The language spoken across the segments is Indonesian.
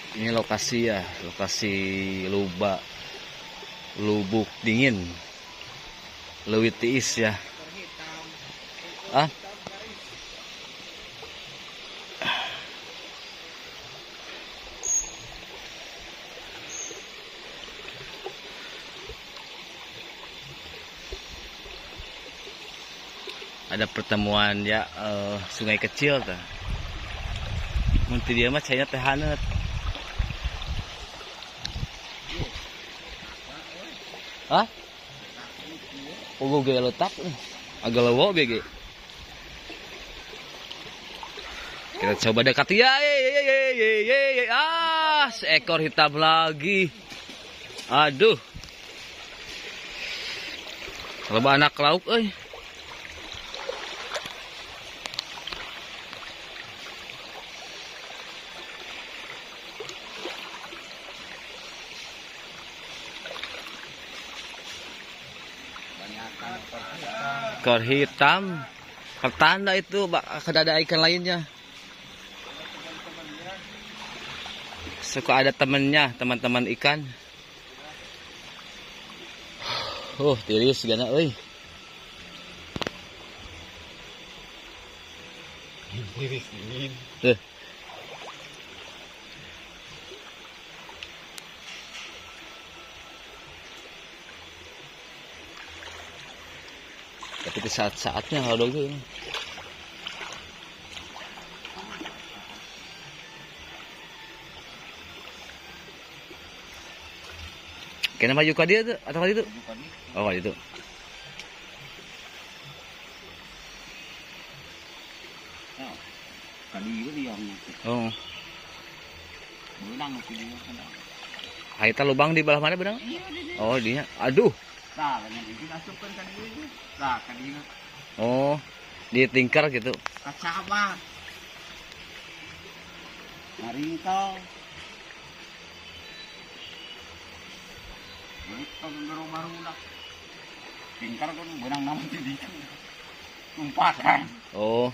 Ini lokasi ya, lokasi lubuk dingin, Leuwih Tiis ya. Ah, ada pertemuan ya sungai kecil tuh. Munti dia mah cainya teh haneut. Hah? Ugo ge letak agak lewo ge. Kita coba dekati ya. Ah, seekor hitam lagi. Aduh. Loba anak lauk euy. Ekor hitam. Pertanda itu ada ikan lainnya. Suka ada temennya, teman-teman ikan. Tiris gana euy. Tiris dingin. Tapi di saat-saatnya kalau dulu. Kena maju ke dia tuh atau itu? Oh, itu. Tadi itu dia. Oh. Benang itu dia kan. Aita lubang di belah mana benang? Oh, dia. Aduh. Nah, yang itu masukkan kan itu. Nah, kan ini. Oh, di tingkar gitu. Kacaba. Mari kau. Kalau baru-baru udah tingkar kan benang nama di tumpah kan. Oh.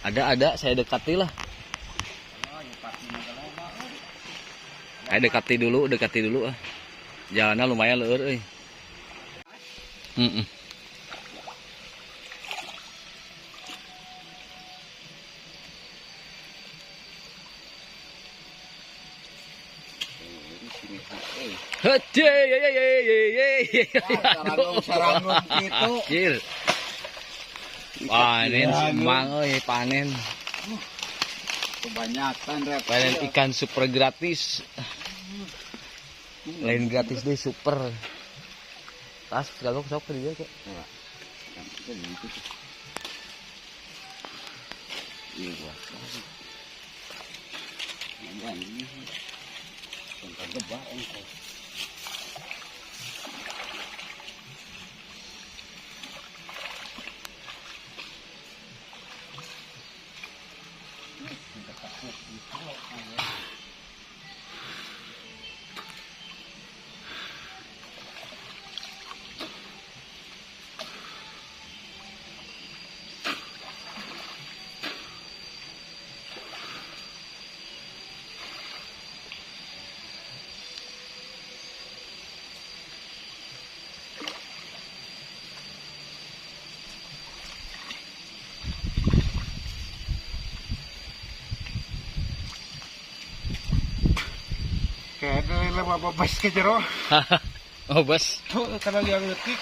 Ada, saya dekati lah. Saya dekati dulu ah. Jalannya lumayan leur euy. Sarang gitu. Panen semang euy, panen. Kebanyakan Panen ikan super gratis. Lain gratis deh super. Tas kalau sok dia kok. Iya gua. Ini tentang gebah engkau. Kayaknya lama babas ke jero. Oh, bos. Tuh karena yang ngetik.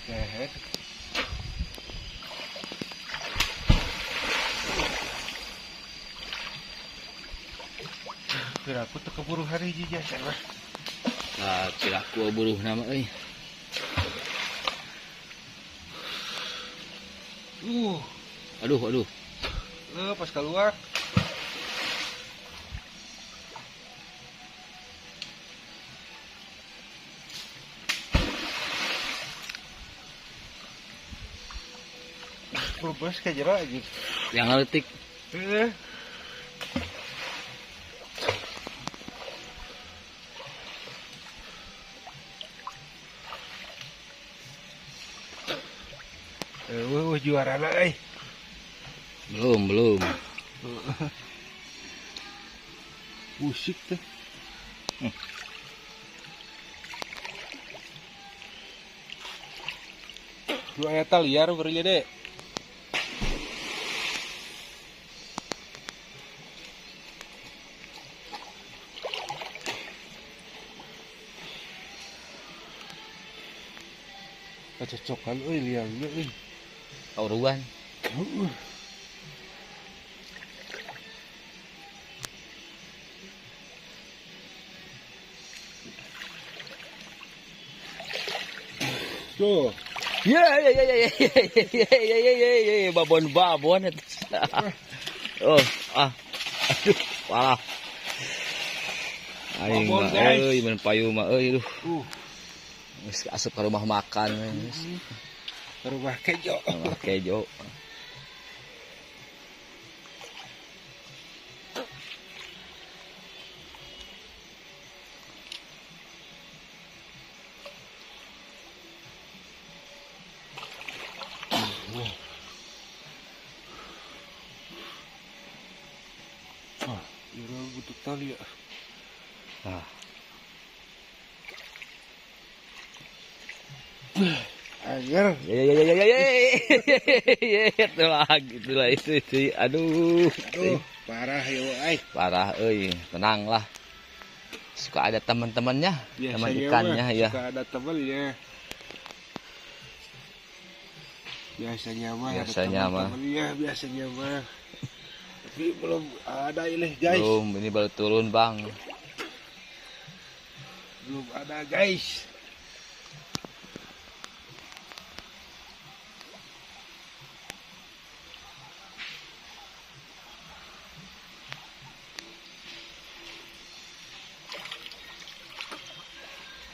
Kayak. Kira aku tuh keburu hari hiji ya, Mas. Nah, kira aku buruh nama euy. Aduh. Pas keluar. Bos kayak jero aja. Yang ngeletik. Juara lah, Belum. Musik tuh. Lu ayat liar beri deh. Kecocokan liar euy. Kauruan. Tuh. Ya, babon itu. Oh, aduh, parah. Aing mah euy, mun payu mah euy, duh. Geus asup ka rumah makan geus. Rumah kejo. Rumah kejo. Ira butuh tali ya. Agar. Itulah itu. Aduh. Parah yo, Parah euy, tenanglah. Suka ada teman-temannya, teman ikannya ya. Suka ada temannya. Biasanya mah. Biasanya mah. Tapi belum ada ini, guys. Belum, ini baru turun, Bang. Belum ada, guys.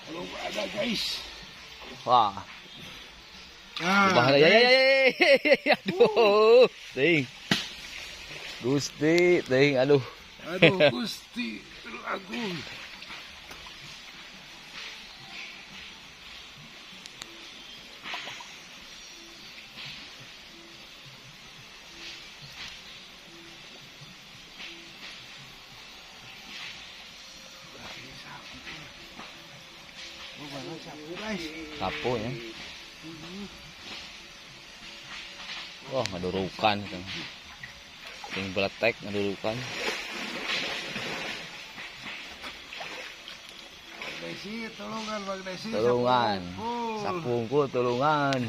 Belum ada, guys. Wah. Bahaya, ya. Aduh. Ting. Gusti, ting, aduh. Gusti, agung. Sapu ya. Wah, ngadurukan itu. Ting beletek ngadurukan. Desi, tolongan Bang Desi. Tolongan. Sapungku tolongan.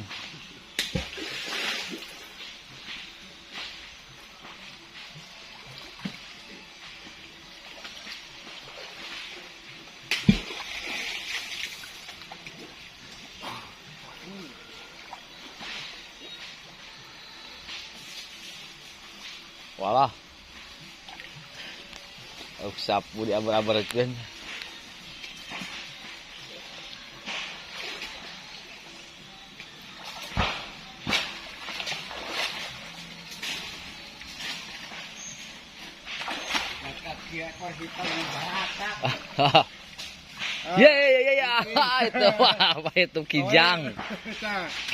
Walah. Sapu diabar-abarkeun. Ya. Itu apa itu kijang.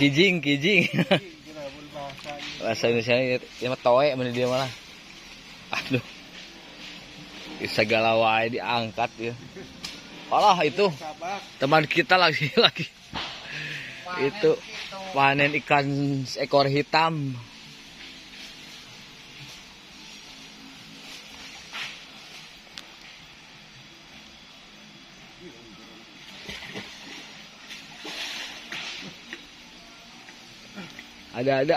Kijing. Bahasa Indonesia ini mah toe mun dia malah. Aduh. Segala wae diangkat ya. Alah itu teman kita lagi. Itu panen ikan ekor hitam. Ada ya.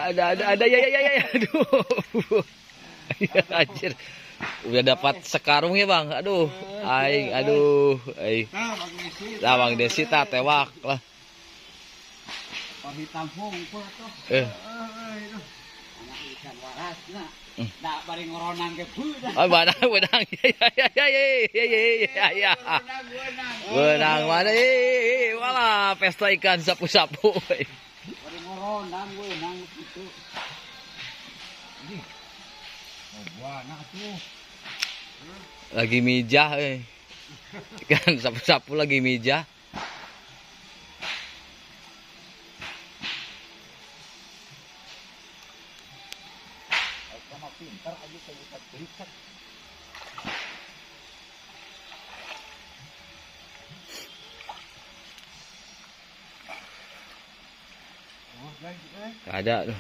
Aduh. Anjir. Udah dapat sekarung ya, Bang. Aduh. Aduh. Lah Bang Desi tewak lah. Hitam hongkul tuh. Anak ikan warasna. Da bari ngoronan ke budak. Benang. Ya. Benang mana? Walah, pesta ikan sapu-sapu. Bari ngoronan gue nang itu. Buana tuh. Lagi mijah Ikan sapu-sapu lagi mijah. Sama pintar aja saya lihat. Oh, guys, Gak ada tuh.